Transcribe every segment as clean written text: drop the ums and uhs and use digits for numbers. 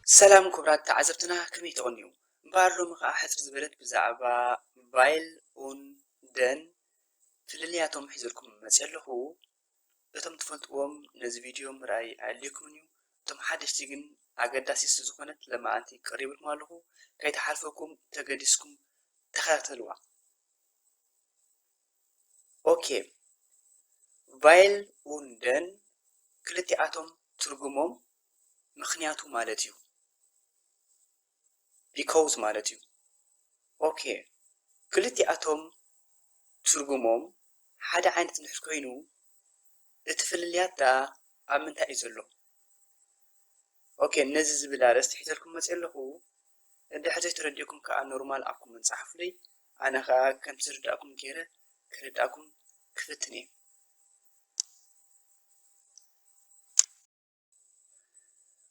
سلام كبرات تعزبتنا كمية أغنيو بارلو مقا حسر زبلت بزعبا بايل اون دن فللياتهم حيزلكم مسألهو اتم تفلتوهم نز فيديو مرأي عليكم نيو اتم حدش تيجن أقداسي سزخونت لما أنتي قريبك مالهو كي تحالفكم تقدسكم تخاتلوا أوكي بايل اون دن كلتي أتم ترجمهم مخنياتو مالتيو because مالتيو أوكي كلتي أتم ترجمهم حدا عينت نحكينو اتفلليات دا عمنتا إزلو أوكي نزز بالارست حيثلكم مسئلهو عند حاجة ترديكم كأن نورمال أكم من صحف لي أنا خا كنت تردأكم كيرا كردأكم كفتني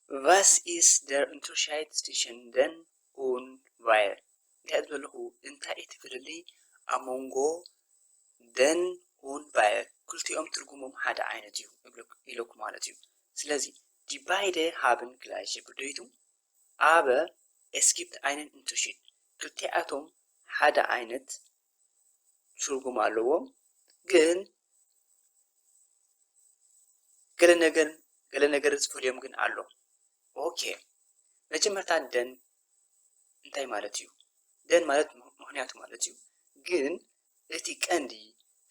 Was ist der Unterschied zwischen den und weil? قاعد بقوله انت اتفللي أمونغو den und weil قلت يوم ترجمهم حدا عينتيو إلوكم مالتيو سلازي die beide haben gleiche Bedeutung aber es gibt einen Unterschied ክልቲኣቶም ሓደ ዓይነት ትርጉም ኣለዎም ግን ገለ ነገር ዝፈልዮም ግን ኣሎ ኦኬ መጀመርታ ደን እንታይ ማለት እዩ ደን ማለት ምክንያቱ ማለት እዩ ግን እቲ ቀንዲ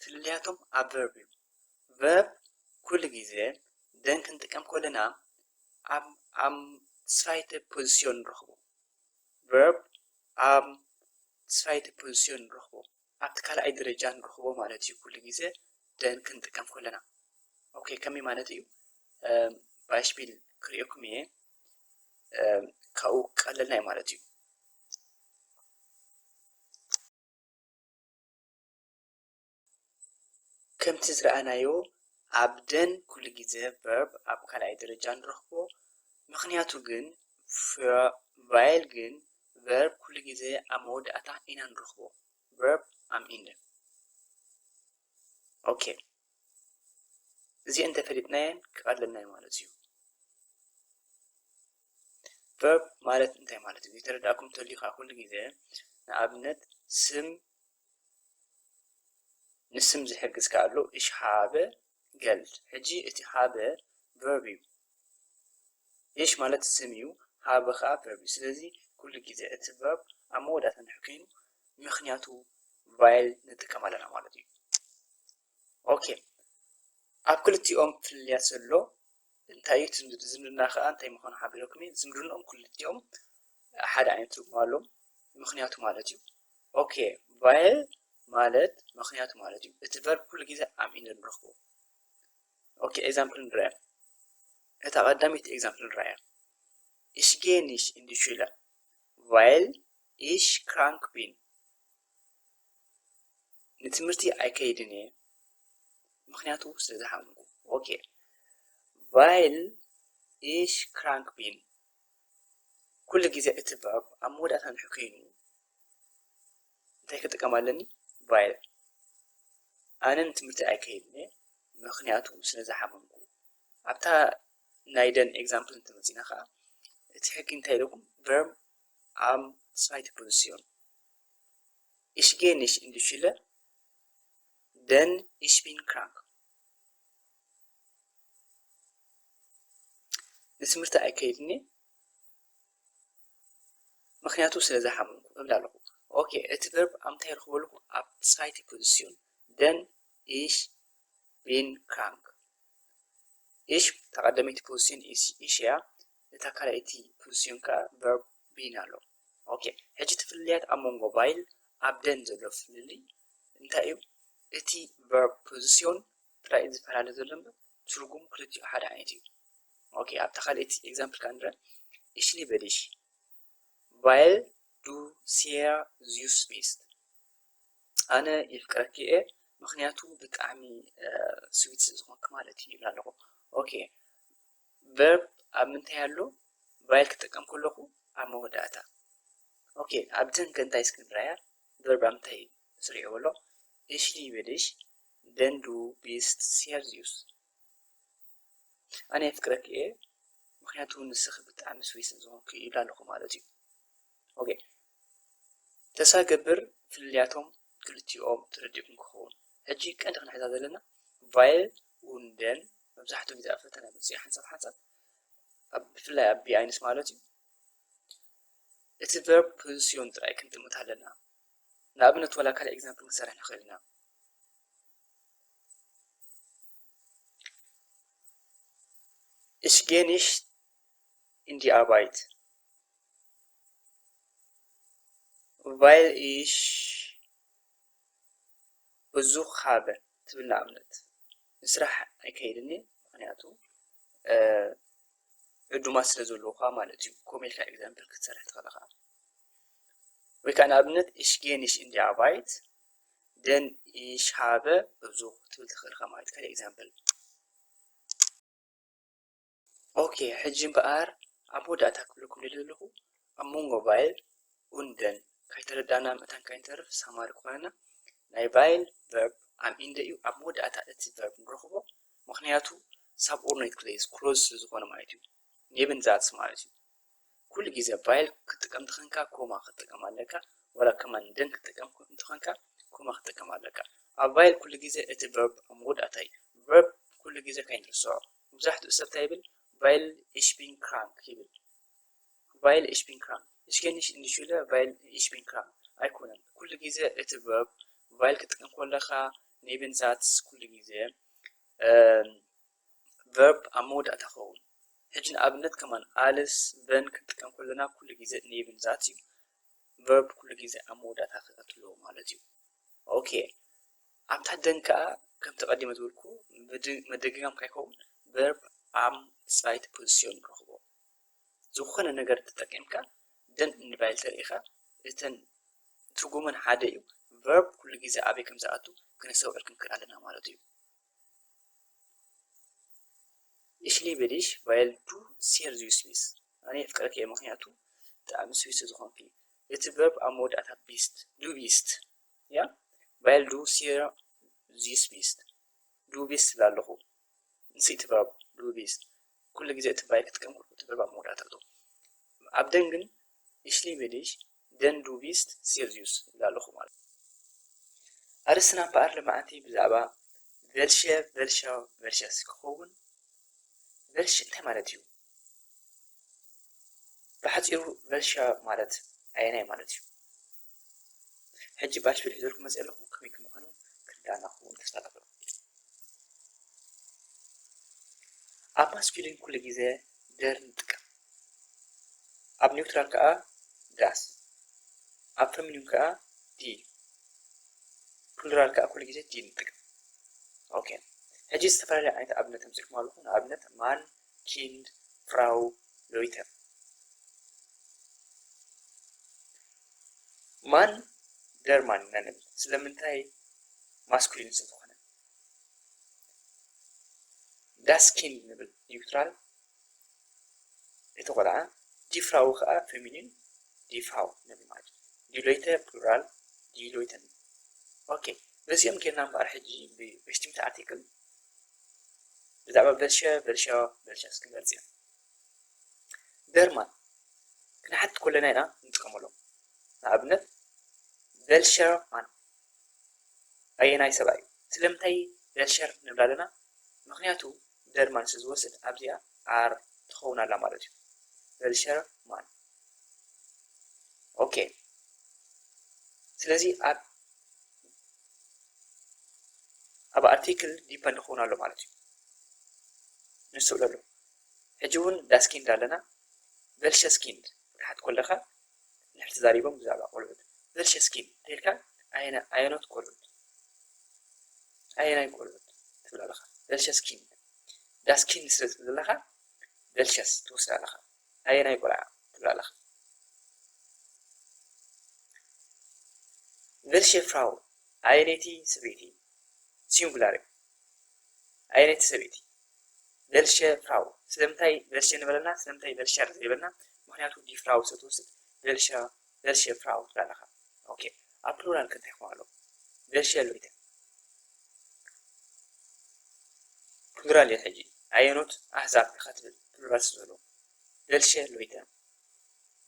ፍልልያቶም ኣብ ቨርብ እዩ ቨርብ ኩሉ ግዜ ደን ክንጥቀም ከለና ኣብ zweite ፖዚሽን ንረኽቦ ቨርብ ኣብ zweite ፖዚሽን ንረኽቦ ኣብቲ ካልኣይ ደረጃ ንረኽቦ ማለት እዩ ኩሉ ግዜ ደን ክንጥቀም ከለና ኦኬ ከመይ ማለት እዩ ባይሽፒል ክሪኦኩም እየ ካብኡ ቀለልናይ ማለት እዩ ከምቲ ዝረኣናዮ ኣብ ደን ኩሉ ግዜ ቨርብ ኣብ ካልኣይ ደረጃ ንረኽቦ ምክንያቱ ግን ቫይል ግን ቨርብ ኩሉ ግዜ ኣብ መወዳእታ ኢና ንረኽቦ ቨርብ am Ende ኦኬ እዚ እንተፈሊጥናየን ክቐለልናይ ማለት እዩ ቨርብ ማለት እንታይ ማለት እዩ ተረዳእኩም ተሊኻ ኩሉ ግዜ ንኣብነት ስም ንስም ዝሕግዝ ካሎ ich habe Geld ሕጂ እቲ habe ቨርብ እዩ ich ማለት ስም እዩ habe ከዓ ቨርብ እዩ ስለዚ ኩሉ ግዜ እቲ ቨርብ ኣብ መወዳእታ ንሕከይኑ ምክንያቱ ቫይል ንጥቀም ኣለና ማለት እዩ ኦኬ ኣብ ክልቲኦም ፍልልያት ዘሎ እንታይ እዩ ዝምድና ከዓ እንታይ ምዃኑ ሓቢረኩም እየ ዝምድንኦም ክልቲኦም ሓደ ዓይነት ትርጉም ኣለዎም ምክንያቱ ማለት እዩ ኦኬ ቫይል ማለት ምክንያቱ ማለት እዩ እቲ ቨርብ ኩሉ ግዜ ኣብ ኢንድ ንረኽቦ ኦኬ ኤግዛምፕል ንርአ እታ ቀዳሚት ኤግዛምፕል ንርአያ ich gehe nicht in die Schule weil ich krank bin ንትምህርቲ ኣይከይድን እየ ምክንያቱ ስለዝሓመምኩ ኦኬ weil ich krank bin ኩሉ ግዜ እቲ ቨርብ ኣብ መወዳእታ ንሕከይኑ እንታይ ክጥቀም ኣለኒ weil ኣነ ንትምህርቲ ኣይከይድን እየ ምክንያቱ ስለዝሓመምኩ ኣብታ ናይ ደን ኤግዛምፕል እንትመፂና ከዓ እቲ ሕጊ እንታይ ኢለኩም ቨርብ am zweite Position ich gehe nicht in die Schule denn ich bin krank ንትምህርቲ ኣይከይድን እየ ምክንያቱ ስለዝሓመምኩ እብል ኣለኹ ኦኬ እቲ ቨርብ ኣብ እንታይ ረኽቦ ኣለኹ ኣብ zweite Position denn ich bin krank ich ተቀዳሚት ፖዚሽን ich እያ እታ ካልኣይቲ ፖዚሽን ከዓ ቨርብ bin ኣሎ ኦኬ ሕጂ ትፍልልያት ኣብ መንጎ ቫይል ኣብ ደን ዘሎ ፍልሊ እንታይ እዩ እቲ ቨርብ ፖዚሽን ጥራይ ዝፈላለ ዘሎ ትርጉም ክልቲኡ ሓደ ዓይነት እዩ ኦኬ ኣብታ ካልኣይቲ ኤግዛምፕል ከዓ ንርአ ich liebe dich weil du sehr süß bist ኣነ ይፍቅረኪ እየ ምክንያቱ ብጣዕሚ ስዊት ዝኾንክ ማለት እዩ ይብል ኣለኹ ኦኬ ቨርብ ኣብ ምንታይ ኣሎ ቫይል ክጥቀም ከለኹ ኣብ መወዳእታ ኦኬ ኣብ ደን ከንታይ እስኪ ንርአያ ቨርብ ኣብ ምንታይ ስሪዕዎ ኣሎ ich liebe dich denn du bist sehr süß ኣነ ይፍቅረኪ እየ ምክንያቱ ንስኺ ብጣዕሚ ስዊስ ዝኾንክ ይብላ ኣለኹ ማለት እዩ። ኦኬ ተሳገብር ፍልያቶም ክልቲኦም ትረዲእኩም ክኸውን ሕጂ ቀንዲ ክንሕዛ ዘለና ቫይል ውንደን መብዛሕትኡ ግዜ ኣብ ፈተና መፅኡ ሓንሳብ ብፍላይ ኣብ ቢኣይንስ ማለት እዩ እቲ ቨርብ ፖዚስዮን ጥራይ ክንጥምት ኣለና። ንኣብነት ወላ ካልእ ኤግዛምፕል ክንሰርሕ ንኽእል ኢና። Ich gehe nicht in die Arbeit, weil ich Besuch habe ትብል ንኣብነት ንስራሕ ኣይከይድኒ ምክንያቱ ዕዱማት ስለ ዘለውካ ማለት እዩ። ከምኡ ኢልካ ኤግዛምፕል ክትሰርሕ ትኽእል ኢኻ። ወይ ከዓ ንኣብነት ich gehe nicht in die Arbeit denn ich habe Besuch ትብል ትኽእል ኢኻ ማለት ካልእ ኤግዛምፕል። ኦኬ ሕጂ እምበኣር ኣብ መወዳእታ ክብለኩም ዘለኹ ኣብ መንጎ ቫይል ውንደን ካይተረዳእና ምእታን ካይንተርፍ ሳማሪ ክኾነና ናይ ቫይል ቨርብ ኣብ ኢንደ እዩ ኣብ መወዳእታ እቲ ቨርብ ንረኽቦ ምክንያቱ ሳብኦርዲኔት ክሌስ ክሎዝ ስለ ዝኾነ ማለት እዩ። ኔብን ዛትስ ማለት እዩ። ኩሉ ግዜ ቫይል ክትጥቀም ትኽንካ ኮማ ክትጥቀም ኣለካ ወላ ከማንደን ክትጥቀም ትኽንካ ኮማ ክትጥቀም ኣለካ። ኣብ ቫይል ኩሉ ግዜ እቲ ቨርብ ኣብ መወዳእታ እዩ። ቨርብ ኩሉ ግዜ ካይንርስዖ መብዛሕትኡ ሰብ እንታይ ይብል weil ich bin krank ይብል weil ich bin krank ich gehe nicht in die Schule weil ich bin krank ኣይኮነን። ኩሉ ግዜ እቲ ቨርብ ቫይል ክትጥቀም ከለኻ ኔብን ዛትስ ኩሉ ግዜ ቨርብ ኣብ መወዳእታ ክኸውን። ሕጂ ንኣብነት ከማን ኣልስ ቨን ክንጥቀም ከለና ኩሉ ግዜ ኔብን ዛትስ እዩ። ቨርብ ኩሉ ግዜ ኣብ መወዳእታ ክኣትዎ ማለት እዩ። ኦኬ ኣብ ታሕተን ከዓ ከም ተቐዲመ ዝብልኩ መደገጋም ካይኸውን ቨርብ ኣብ zweite Position ንረኽቦ ዝኾነ ነገር ተጠቂምካ ደን ንቫይል ተሪኢኻ እተን ትርጉመን ሓደ እዩ። ቨርብ ኩሉ ግዜ ኣበይ ከም ዝኣቱ ክነስተውዕል ክንክእል ኣለና ማለት እዩ። Ich liebe dich weil du sehr süß bist ኣነ የፍቅረክ እየ ምክንያቱ ብጣዕሚ ስዊስ ዝኾንክ እዩ። እቲ ቨርብ ኣብ መወዳእታ ቢስት ዱ ቢስት ያ weil du sehr süß bist ዱ ቢስት ትብል ኣለኹ ንስ እቲ ቨርብ ዱ ቢስት ኩሉ ግዜ እቲ ቫይል ክትጥቀም እቲ ቨርብ ኣብ መወዳእታ ኣሎ። ኣብ ደን ግን ich liebe dich denn du bist sehr süß ይብል ኣለኹ ማለት እዩ። ኣርስትና እምበኣር ልምዓቲ ብዛዕባ ቨልሸስ ክኸውን ቨልሽ እንታይ ማለት እዩ? ብሓፂሩ ቨልሻ ማለት ኣየናይ ማለት እዩ? ሕጂ ባሽ ብል ሒዘልኩም መፅእ ኣለኹ ከመይ ከም ምዃኑ ክርዳእና ክኸውን ተስፋ ገበርኩ። ኣብ ማስኩሊን ኩሉ ግዜ ደር ንጥቀም፣ ኣብ ኒውትራል ከዓ ዳስ፣ ኣብ ፌሚኒን ከዓ ዲ፣ ፕሉራል ከዓ ኩሉ ግዜ ዲ ንጥቀም። ኦኬ ሕጂ ዝተፈላለዩ ዓይነት ኣብነት ኣምፂልኩም ኣለኹ። ንኣብነት ማን፣ ኪንድ፣ ፍራው፣ ሎይተር። ማን ደር ማን ኢና ንብል ስለምንታይ ማስኩሊን ስለዝኾነ። ዳስ ኪንድ ንብል ኒውትራል እቲ ቆልዓ፣ ዲ ፍራው ከዓ ፌሚኒን ዲ ፍራው ንብል ማለት እዩ። ዲ ሎይተር ፕሉራል ዲ ሎይተር። ኦኬ በዚኦም ጌርና እምበኣር ሕጂ ብሽቲምቲ ኣርቲክል ብዛዕባ ቨልሸስ ክንገልፅ ኢና። ደርማን ክንሓትት ከለና ኢና ንጥቀመሎም። ንኣብነት ቨልሸር ማን ኣየናይ ሰብኣይ እዩ? ስለምንታይ ቨልሸር ንብል ኣለና? ምክንያቱ ደርማን ስለዝወስድ ኣብዚኣ ኣር ትኸውን ኣላ ማለት እዩ። ቨልሸር ማን ኦኬ። ስለዚ ኣብ ኣርቲክል ዲፐንድ ክኸውን ኣሎ ማለት እዩ። ንስተውዕሉ ኣሎ። ሕጂ እውን ዳስኪንድ ኣለና። ቨልሸስኪንድ ክትሓት ከለኻ ንሕቲ ተዛሪቦም ብዛዕባ ቆልዑት ቨልሸስኪንድ እንተኢልካ ኣየኖት ቆልዑት ኣየናይ ቆልዑት ትብል ኣለኻ። ቨልሸስኪንድ ዳስኪንድ ስለ ትብል ዘለኻ ቨልሸስ ትወስድ ኣለኻ። ኣየናይ ቆልዓ ትብል ኣለኻ። ቨልሸ ፍራው ኣየነይቲ ሰበይቲ ሲንጉላር እዩ። ኣየነይቲ ሰበይቲ ቨልሸ ፍራው። ስለምንታይ ቨልሸ ንበለና? ስለምንታይ ቨልሸር ዘይበልና? ምክንያቱ ዲ ፍራው ስለትወስድ ቨልሸ ፍራው ትብል ኣለኻ። ኦኬ ኣብ ፕሉራል ከ እንታይ ክኸውን ኣሎ? ቨልሸ ሎይተር ፕሉራል እየ። ሕጂ ኣየኖት ኣሕዛብ ኢኻ ትብል ፕሉራል ስለዘለዎ welche Leute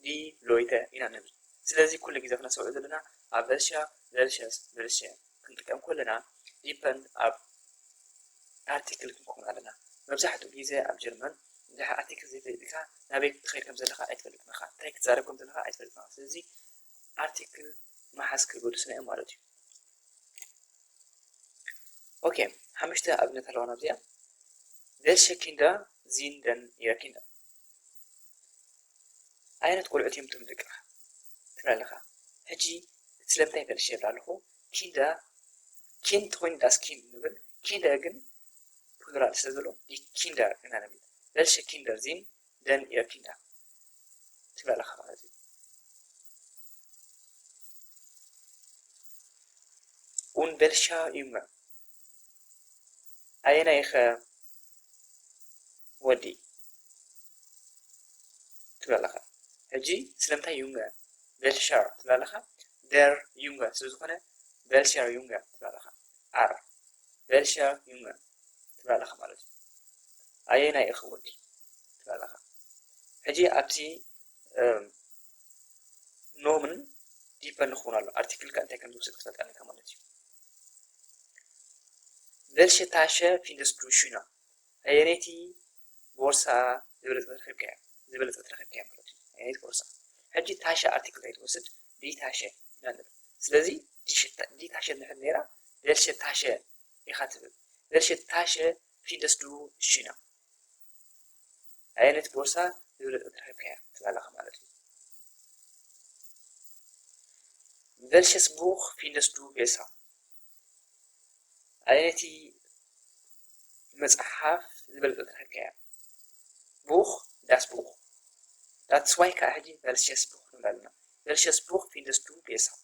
die Leute ኢና ንብል ስለዚ ኩሉ ግዜ ክነስብዖ ዘለና ኣብ welche ክንጥቀም ከለና ዲፐንድ ኣብ ኣርቲክል ክንከውን ኣለና መብዛሕትኡ ግዜ ኣብ ጀርመን እንድሕር ኣርቲክል ዘይፈሊጥካ ናበይ ክትኸይድ ከም ዘለካ ኣይትፈልጥን ኢኻ እንታይ ክትዛረብ ከም ዘለካ ኣይትፈልጥን ኢኻ ስለዚ ኣርቲክል መሓዝ ክገድስና እዮም ማለት እዩ ኦኬ ሓሙሽተ ኣብነት ኣለዋና እዚኣ welche Kinder sind denn ihre Kinder ዓይነት ቆልዑት እዮም እቶም ደቅኻ ትብል ኣለኻ ሕጂ ስለምንታይ welche ይብላ ኣለኹ Kinder kind ኮይኑ das Kind ንብል Kinder ግን plural ስለዘሎ die Kinder ኢና ንብል welche Kinder sind denn ihre Kinder ትብል ኣለኻ ማለት እዩ und welcher Junge ኣየናይ ኢኸ ወዲ ትብል ኣለኻ ሕጂ ስለምንታይ Junge welcher ትብል ኣለኻ der Junge ስለዝኾነ welcher Junge ትብል ኣለኻ r welcher Junge ትብል ኣለኻ ማለት እዩ ኣየናይ ኢኸ ወዲ ትብል ኣለኻ ሕጂ ኣብቲ ኖምን ዲፐንድ ክኸውን ኣሎ ኣርቲክልካ እንታይ ከም ዝውስድ ክትፈልጥ ኣለካ ማለት እዩ welche Tasche findest du schöner ኣየነይቲ ቦርሳ ዝበለፀት ረኺብካ እያ ማለት እዩ ኣየነይቲ ቦርሳ ሕጂ ታሸ ኣርቲክል ኣይትወስድ ዲ ታሸ ኢና ንብል ስለዚ ዲ ታሸ እንድሕር ነይራ welche Tasche ኢኻ ትብል welche Tasche findest du schöner ኣየነይቲ ቦርሳ ዝበለፀት ረኺብካ እያ ትብል ኣለኻ ማለት እዩ welches Buch findest du besser ኣየነይቲ መጽሓፍ ዝበለፀት ረኺብካ እያ Buch das Buch das zwei ከዓ ሕጂ welches Buch ንብል ኣለና welches Buch findest du besser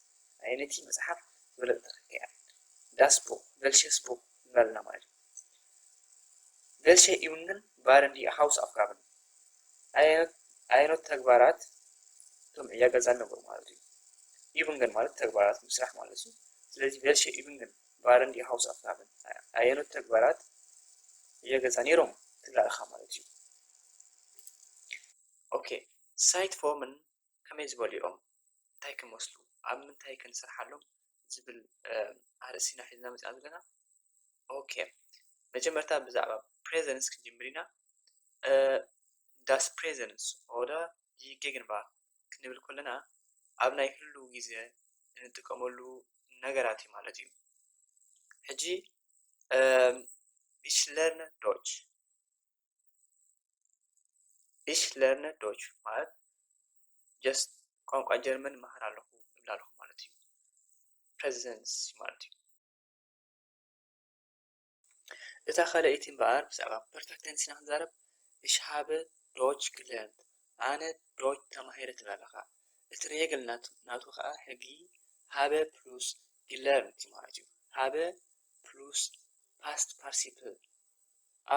ኣየነይቲ መጽሓፍ ዝበለፀት ረኺብካ እያ das Buch welches Buch ንብል ኣለና ማለት እዩ welche Übungen waren die Hausaufgaben ኣይነት ተግባራት እቶም ዕያ ገዛ ነበሩ ማለት እዩ Übungen ማለት ተግባራት ምስራሕ ማለት እዩ ስለዚ welche Übungen waren die Hausaufgaben ኣይነት ተግባራት ዕያ ገዛ ነይሮም ትብል ኣለኻ ማለት እዩ ኦኬ ሳይት ፎርምን ከመይ ዝበሉ እዮም እንታይ ክመስሉ ኣብ ምንታይ ክንሰርሓሎም ዝብል ኣርእስቲ ኢና ሒዝና መፂና ዘለና ኦኬ መጀመርታ ብዛዕባ ፕሬዘንስ ክንጅምር ኢና das Präsens oder die Gegenwart ክንብል ከለና ኣብ ናይ ህልው ግዜ እንጥቀመሉ ነገራት እዩ ማለት እዩ ሕጂ ich lerne Deutsch ማለት just ቋንቋ ጀርመን መሃር ኣለኹ እብል ኣለኹ ማለት እዩ ፕሬዘንስ ማለት እዩ እታ ካልአይቲ እምበኣር ብዛዕባ ፐርፌክት ቴንስ ኢና ክንዛረብ ich habe Deutsch gelernt ኣነ ዶች ተማሂረ ትብል ኣለኻ እቲ ሬግል ናቱ ከዓ ሕጊ habe plus gelernt ማለት እዩ habe plus past participle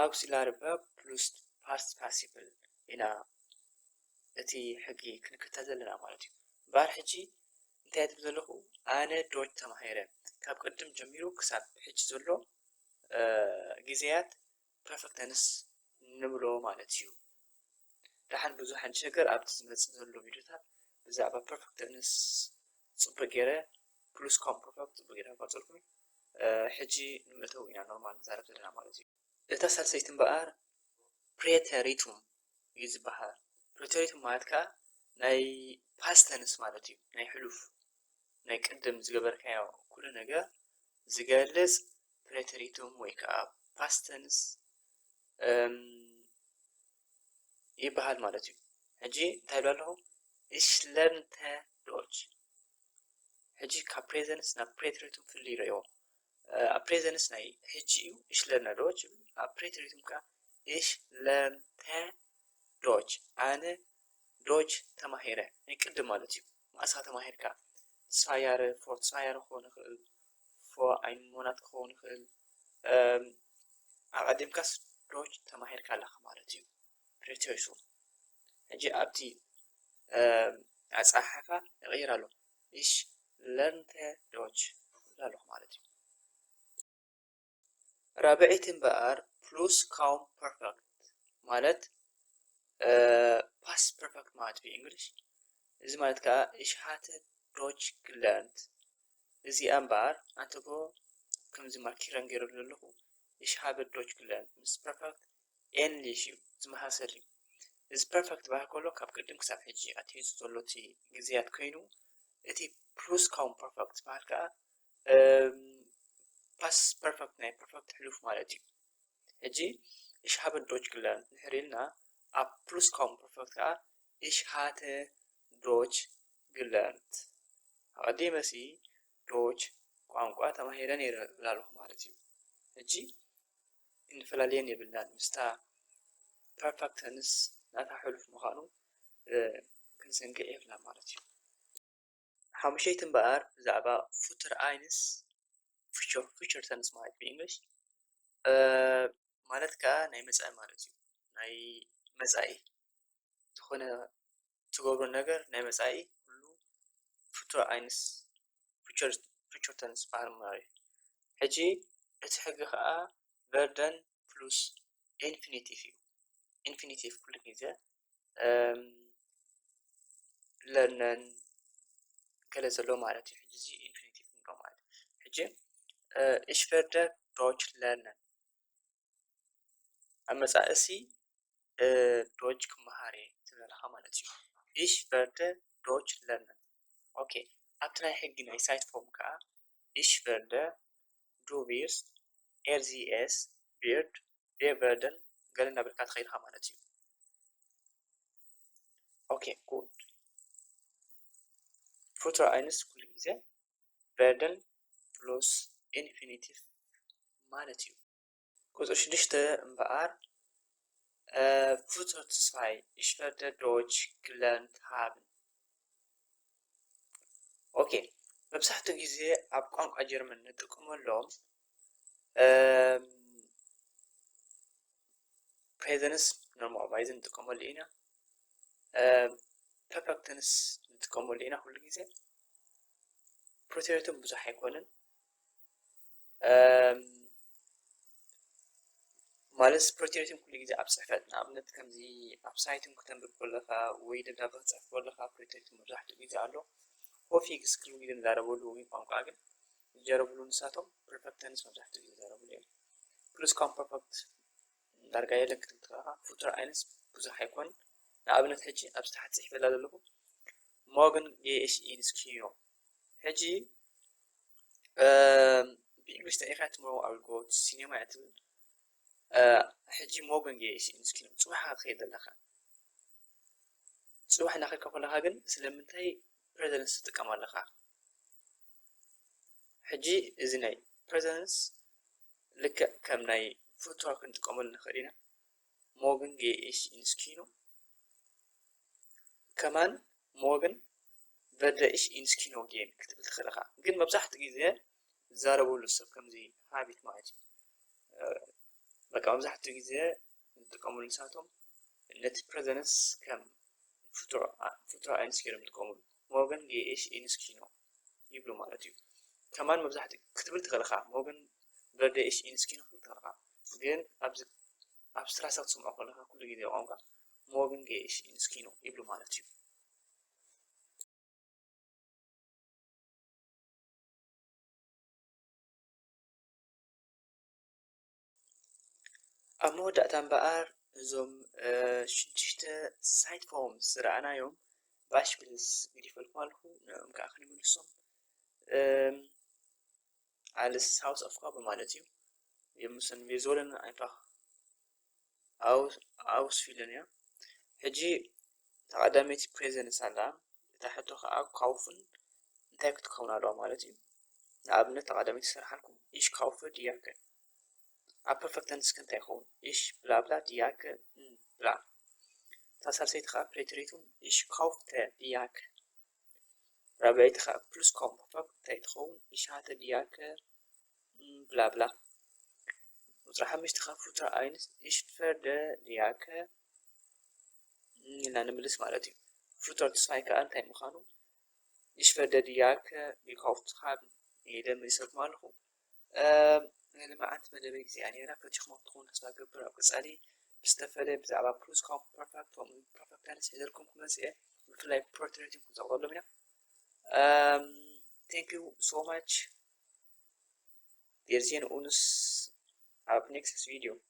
auxiliary verb plus past participle ኢና እቲ ሕጊ ክንክተል ዘለና ማለት እዩ እምበኣር ሕጂ እንታይ ትብል ዘለኹ ኣነ ዶች ተማሂረ ካብ ቅድም ጀሚሩ ክሳብ ሕጂ ዘሎ ግዜያት ፐርፌክት ቴንስ ንብሎ ማለት እዩ ድሓን ብዙሕ ሓንሽ ነገር ኣብቲ ዝመፅእ ዘሎ ቪድዮታት ብዛዕባ ፐርፌክት ቴንስ ፅቡቅ ገይረ ፕሉስ ኮም ፐርፌክት ፅቡቅ ገይረ ክገልፀልኩም ሕጂ ንመእተው ኢና ኖርማል ንዛረብ ዘለና ማለት እዩ እታ ሳልሰይቲ እምበኣር ፕሬተሪቱም እዩ ዝበሃል ፕሬተሪቱም ማለት ከዓ ናይ ፓስት ቴንስ ማለት እዩ ናይ ሕሉፍ ናይ ቅድም ዝገበርካዮ ኩሉ ነገር ዝገልፅ ፕሬተሪቱም ወይ ከዓ ፓስት ቴንስ ይበሃል ማለት እዩ ሕጂ እንታይ ኢሉ ኣለኹ ich lernte Deutsch ሕጂ ካብ ፕሬዘንስ ናብ ፕሬተሪቱም ፍልይ ረእዮ ኣብ ፕሬዘንስ ናይ ሕጂ እዩ ich lerne Deutsch ኣብ ፕሬተሪቱም ከዓ ich lernte Deutsch ኣነ ዶች ተማሂረ ናይ ቅድም ማለት እዩ ማእስኻ ተማሂርካ ስፋያረ ፎር ስፋያረ ክኾን ይኽእል ፎር ein Monat ክኾን ይኽእል ኣቀዲምካስ ዶች ተማሂርካ ኣለኻ ማለት እዩ ፕሬተሪቱም ሕጂ ኣብቲ ኣፀሓሕፋ ይቕይር ኣሎ ich lernte Deutsch ኣለኹ ማለት እዩ ራብዒቲ እምበኣር plus kaum perfect ማለት past perfect ማለት በእንግሊሽ እዚ ማለት ከዓ ich hatte Deutsch gelernt እዚ እምበር አንተ ጎ ከምዚ ማርኪረን ገይሩ ዘለኹ ich habe Deutsch gelernt ምስ perfect ähnlich እዩ ዝመሳሰል እዩ እዚ perfect ባህ ከሎ ካብ ቅድም ክሳብ ሕጂ ኣትሒዙ ዘሎ እቲ ግዜያት ኮይኑ እቲ plus ካውን perfect ባህ ከዓ past perfect ናይ perfect ሕሉፍ ማለት እዩ ሕጂ ich habe Deutsch gelernt ንሕሪልና ኣብ plus ካውን perfect ከዓ ich hatte Deutsch gelernt ኣቀዲመሲ Deutsch ቋንቋ ተማሂረ ነይረ ላለኹ ማለት እዩ ሕጂ እንፈላለየን የብልናን ምስታ perfect tense ናታ ሕሉፍ ምዃኑ ክንስንክዕ የብልና ማለት እዩ ሓሙሸይቲ እምበኣር ብዛዕባ future eins future tense ማለት በእንግሊሽ ማለት ከዓ ናይ መጻኢ ማለት እዩ ናይ መጻኢ ዝኾነ ትገብሮ ነገር ናይ መጻኢ ሁሉ future eins future tense ባር ማለት ሕጂ እቲ ሕጊ ከዓ verden plus infinitive እዩ infinitive ኩሉ ግዜ lernen ገለ ዘሎ ማለት እዩ ሕጂ እዚ infinitive ነው ማለት ሕጂ ich werde Deutsch lernen ኣመጻእሲ Deutsch ክመሃር ትበልኻ ማለት እዩ ich werde Deutsch lernen ኦኬ ኣብቲ ናይ ሕጊ ናይ ሳይት ፎርም ከዓ ich werde du wirst sie es wird wir werden ገለ እናበልካ ትኸይድካ ማለት እዩ ኦኬ ጉድ future eins ኩሉ ግዜ werden plus infinitive ማለት እዩ ቁጥር 6 እምበኣር future zwei ich werde Deutsch gelernt haben ኦኬ መብዛሕትኡ ግዜ ኣብ ቋንቋ ጀርመን ንጥቀመሎም presence normal voice ንጥቀመሉ ኢና perfect tense ንጥቀመሉ ኢና ኩሉ ግዜ ፕሮቴሪቶም ብዙሕ ኣይኮነን ማለት ፕሮቴሪቶም ኩሉ ግዜ ኣብ ፅሕፈት ንኣብነት ከምዚ ኣብ ሳይትን ክተንብብ ከለኻ ወይ ደብዳቤ ክፅሕፍ ከለኻ ፕሮቴሪቶም መብዛሕትኡ ግዜ ኣሎ ሆፊክስ ኩሉ ግዜ ንዛረበሉ ወይ ቋንቋ ግን ዝጀረብሉ ንሳቶም perfect tense መብዛሕትኡ ግዜ ዝዛረብሉ እዮም plus ካም perfect ዳርጋ የለን ክትብል ትኽእልኻ future eins ብዙሕ ኣይኮነን ንኣብነት ሕጂ ኣብ ታሕቲ ፅሒፈላ ዘለኹ morgen gehe ich ins Kino ሕጂ በእንግሊሽ ተሪኻ tomorrow I will go to cinema እትብል ሕጂ morgen gehe ich ins Kino ፅባሕ ክትኸይድ ዘለኻ ፅባሕ እናኸድካ ከለኻ ግን ስለምንታይ presence ትጥቀም ኣለኻ ሕጂ እዚ ናይ presence ልክዕ ከም ናይ future ክንጥቀመሉ ንኽእል ኢና morgen gehe ich ins Kino ከማን morgen werde ich ins Kino gehen ክትብል ትኽእል ኢኻ ግን መብዛሕትኡ ግዜ ዝዛረበሉ ሰብ ከምዚ ሃቢት ማለት እዩ በቃ መብዛሕትኡ ግዜ ንጥቀመሉ ንሳቶም ነቲ presence ከም future eins ገይሮም ይጥቀምሉ morgen gehe ich ins Kino ይብሉ ማለት እዩ ከማን መብዛሕትኡ ክትብል ትኽእል ኢኻ morgen werde ich ins Kino ክትብል ትኽእል ኢኻ ግን ኣብ ስትራሳ ክትሰምዖ ከለኻ ኩሉ ግዜ ቋንቋ morgen gehe ich ins Kino ይብሉ ማለት እዩ ኣብ መወዳእታ እምበኣር እዞም ሽዱሽተ ሳይት ፎርምስ ዝረኣናዮም ባሽፕልስ ይፈልኩም ኣለኹ ንኦም ከዓ ክንምልሶም alles Hausaufgabe ማለት እዩ wir müssen wir sollen einfach ausfüllen ja ሕጂ ተቐዳሚት presence ኣላ እታ ሕቶ ከዓ ካውፍን እንታይ ክትከውን ኣለዋ ማለት እዩ ንኣብነት ተቐዳሚት ዝሰርሓልኩም ich kaufe die Jacke ኣብ perfect tense እንታይ ይኸውን ich bla bla die Jacke bla ታሳልሰይቲ ከዓ ፕሬተሪቱም ich kaufte die Jacke ራብዒይቲ ከዓ plus ካም perfect እንታይ ትኸውን ich hatte die Jacke bla bla ቁጥሪ ሓሙሽተ ከዓ future eins ich werde die Jacke ኢልና ንምልስ ማለት እዩ future zwei ከዓ እንታይ ምዃኑ ich werde die Jacke gekauft haben ኢለ ምልሰልኩም ኣለኹ لما عاد بدأ بيجي يعني أنا كنت خمطت تكون أسباب قبل أو قصالي بستفاد بزعما بلوس كومبرفكت وبرفكت تنس يديركم كمزئ بفلاي بورتريتين كزغلو منا thank you so much. Wir sehen uns ab nächstes Video.